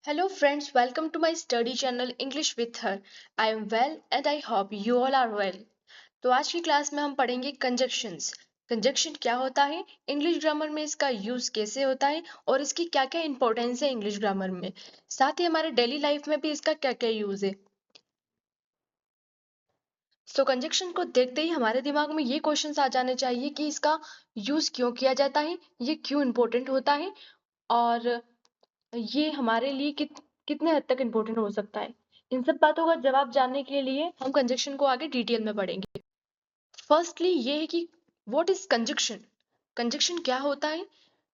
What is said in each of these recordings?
Hello friends, welcome to my study channel English with her. I am well and I hope you all are well. तो आज की class में हम पढ़ेंगे conjunctions. Conjunction क्या होता है, इंग्लिश ग्रामर में इसका यूज कैसे होता है और इसकी क्या क्या इंपॉर्टेंस है इंग्लिश ग्रामर में, साथ ही हमारे डेली लाइफ में भी इसका क्या क्या यूज है। सो कंजक्शन को देखते ही हमारे दिमाग में ये क्वेश्चंस आ जाने चाहिए कि इसका यूज क्यों किया जाता है, ये क्यों इम्पोर्टेंट होता है और ये हमारे लिए कितने हद तक इम्पोर्टेंट हो सकता है। इन सब बातों का जवाब जानने के लिए हम कंजक्शन को आगे डिटेल में पढ़ेंगे। फर्स्टली ये है कि व्हाट इज कंजक्शन। कंजक्शन क्या होता है,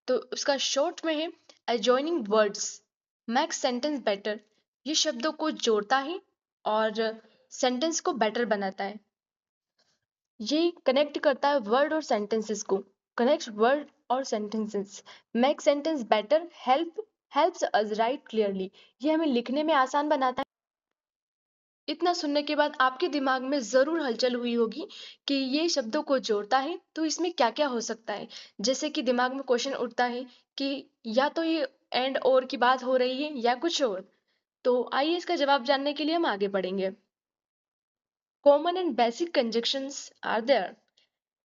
तो उसका शॉर्ट में है adjoining words makes sentence better. ये शब्दों को जोड़ता है और सेंटेंस को बेटर बनाता है। ये कनेक्ट करता है वर्ड और सेंटेंसेस को। कनेक्ट वर्ड और sentences, make sentence better, helps us right clearly. ये हमें लिखने में आसान बनाता है। इतना सुनने के बाद आपके दिमाग में जरूर हलचल हुई होगी कि ये शब्दों को जोड़ता है तो इसमें क्या क्या हो सकता है। जैसे कि दिमाग में क्वेश्चन उठता है कि या तो ये एंड और की बात हो रही है या कुछ और। तो आइए इसका जवाब जानने के लिए हम आगे बढ़ेंगे। Common and basic conjunctions are there.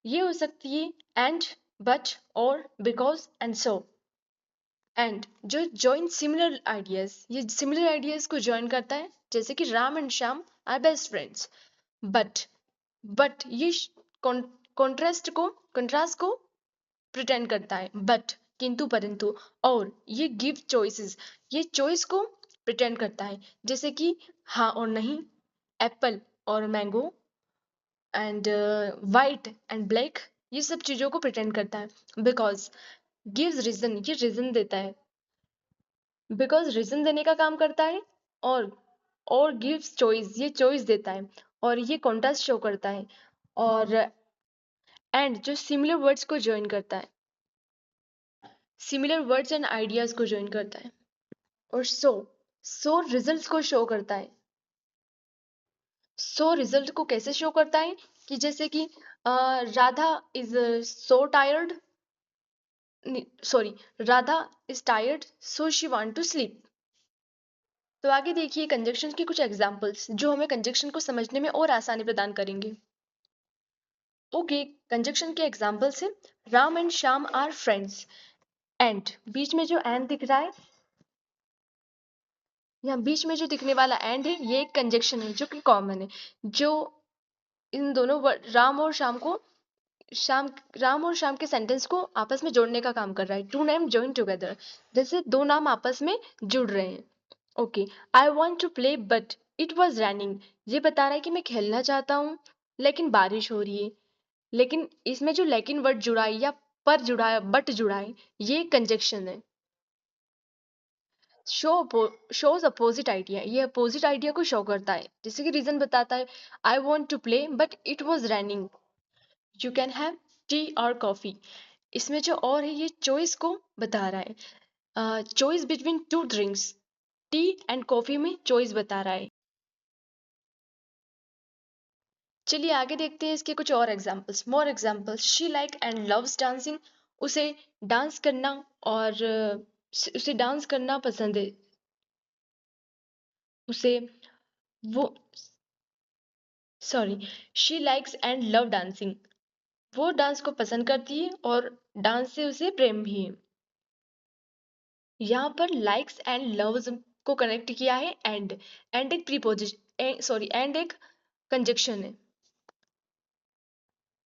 ये हो सकती है एंड, बट, और, बिकॉज एंड सो। एंड जो जॉइन सिमिलर आइडियाज, ये सिमिलर आइडियाज को जॉइन करता है, जैसे कि Ram and Shyam are best friends. But but ये कंट्रास्ट को प्रिटेंड करता है, बट किंतु परंतु। और ये गिव चॉइसेस, ये चॉइस को प्रिटेंड करता है, जैसे कि हाँ और नहीं, एप्पल और mango, and white and black. ये सब चीजों को प्रिटेंड करता है। बिकॉज गिव्स रीजन, ये रीजन देता है। बिकॉज रीजन देने का काम करता है। और गिव्स चॉइस, ये चॉइस देता है। और ये कॉन्ट्रास्ट शो करता है। और एंड जो सिमिलर वर्ड्स को ज्वाइन करता है, सिमिलर वर्ड्स एंड आइडियाज को ज्वाइन करता है। और सो रिजल्ट्स को शो करता है। सो रिजल्ट को कैसे शो करता है कि जैसे कि Radha is so tired, sorry, Radha is tired so she want to sleep. तो आगे देखिए कंजक्शन के कुछ एग्जांपल्स जो हमें कंजक्शन को समझने में और आसानी प्रदान करेंगे। ओके, कंजक्शन के एग्जांपल्स है Ram and Shyam are friends. And, बीच में जो एंड दिख रहा है, यहाँ बीच में जो दिखने वाला एंड है, ये एक कंजक्शन है जो कि कॉमन है, जो इन दोनों राम और श्याम को श्याम राम और श्याम के सेंटेंस को आपस में जोड़ने का काम कर रहा है। टू नेम जॉइन टुगेदर, जैसे दो नाम आपस में जुड़ रहे हैं। Okay, I want to play but it was raining. ये बता रहा है कि मैं खेलना चाहता हूँ लेकिन बारिश हो रही है। लेकिन इसमें जो लेकिन वर्ड जुड़ा है या पर जुड़ा है, बट जुड़ा है, ये कंजक्शन है। शो शोज अपोजिट आइडिया, ये अपोजिट आइडिया को शो करता है, जैसे कि रीजन बताता है I want to play but it was raining, you can have tea or coffee. इसमें जो और है, ये चॉइस को बता रहा है, choice between two drinks, T and coffee में चॉइस बता रहा है। चलिए आगे देखते हैं इसके कुछ और examples, more examples. She like and loves dancing, उसे डांस करना और उसे डांस करना पसंद है। उसे वो sorry, she likes and love dancing, वो डांस को पसंद करती है और डांस से उसे प्रेम भी है। यहाँ पर लाइक्स एंड लव्स को कनेक्ट किया है एंड एक प्रीपोजिशन, सॉरी, एंड एक कंजक्शन है।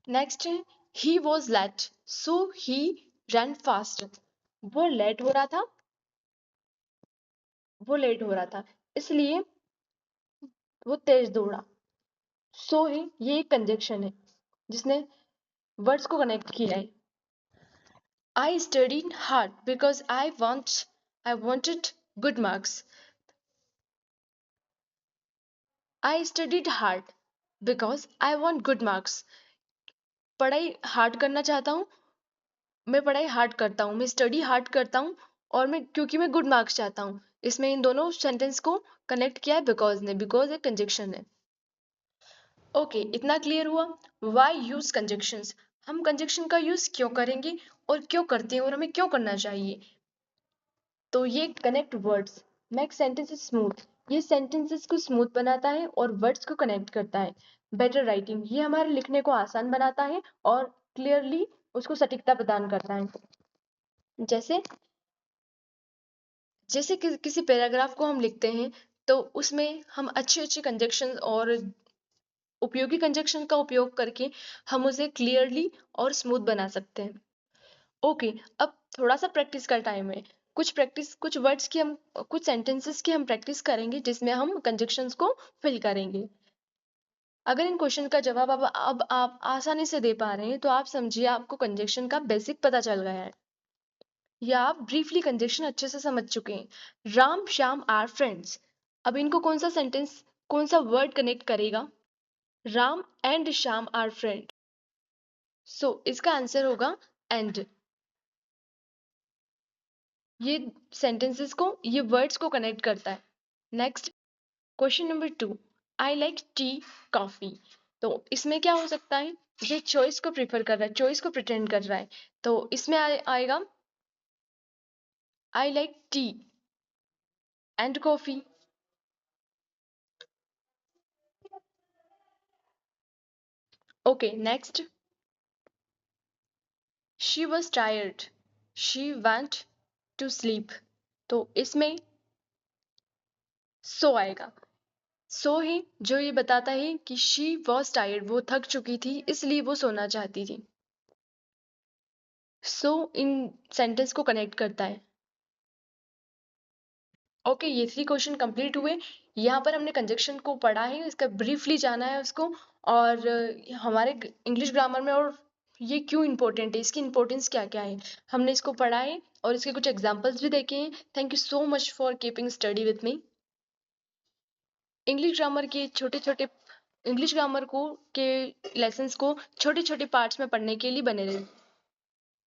नेक्स्ट है he was late so he run fast, वो लेट हो रहा था, वो लेट हो रहा था इसलिए वो तेज दौड़ा। सो है, ये एक कंजक्शन है जिसने वर्ड्स को कनेक्ट किया है। I studied hard because I wanted good marks. I studied hard because I want good marks. पढ़ाई हार्ड करना चाहता हूँ, मैं पढ़ाई हार्ड करता हूँ, मैं स्टडी हार्ड करता हूँ और मैं क्योंकि मैं गुड मार्क्स चाहता हूँ। इसमें इन दोनों सेंटेंस को कनेक्ट किया है बिकॉज ने, बिकॉज एक कंजक्शन है। ओके, इतना क्लियर हुआ। वाई यूज कंजक्शंस, हम कंजक्शन का यूज क्यों करेंगे और क्यों करते हैं और हमें क्यों करना चाहिए। तो ये connect words, make sentences smooth, ये सेंटेंसेस को स्मूथ बनाता है और वर्ड्स को कनेक्ट करता है। बेटर राइटिंग, ये हमारे लिखने को आसान बनाता है और क्लियरली उसको सटीकता प्रदान करता है। जैसे जैसे किसी पैराग्राफ को हम लिखते हैं तो उसमें हम अच्छी अच्छी कंजक्शन और उपयोगी कंजक्शन का उपयोग करके हम उसे क्लियरली और स्मूथ बना सकते हैं। ओके, अब थोड़ा सा प्रैक्टिस का टाइम है। कुछ वर्ड्स की हम कुछ सेंटेंसेस की हम प्रैक्टिस करेंगे जिसमें हम कंजक्शंस को फिल करेंगे। अगर इन क्वेश्चन का जवाब अब आप आसानी से दे पा रहे हैं तो आप समझिए आपको कंजक्शन का बेसिक पता चल गया है या आप ब्रीफली कंजक्शन अच्छे से समझ चुके हैं। राम श्याम आर फ्रेंड्स, अब इनको कौन सा वर्ड कनेक्ट करेगा? Ram and Shyam are friend, so इसका आंसर होगा एंड। ये ये वर्ड्स को कनेक्ट करता है। नेक्स्ट, क्वेश्चन नंबर 2, आई लाइक टी कॉफी। तो इसमें क्या हो सकता है? ये चॉइस को प्रिफर कर रहा है, चॉइस को प्रिटेंड कर रहा है। तो इसमें आएगा I like tea and coffee. Okay, next, she was tired, she went to sleep. तो इसमें सो आएगा। सो है जो ये बताता है कि शी वॉज टायर्ड, वो थक चुकी थी इसलिए वो सोना चाहती थी। सो इन सेंटेंस को कनेक्ट करता है। ओके, ये 3 क्वेश्चन कंप्लीट हुए। यहाँ पर हमने कंजक्शन को पढ़ा है, इसका ब्रीफली जाना है उसको, और हमारे इंग्लिश ग्रामर में, और ये क्यों इंपॉर्टेंट है, इसकी इंपॉर्टेंस क्या क्या है, हमने इसको पढ़ा है और इसके कुछ एग्जांपल्स भी देखे हैं। Thank you so much for keeping study with me. English grammar के छोटे छोटे इंग्लिश ग्रामर को के लेसन्स को छोटे छोटे पार्ट्स में पढ़ने के लिए बने रहे।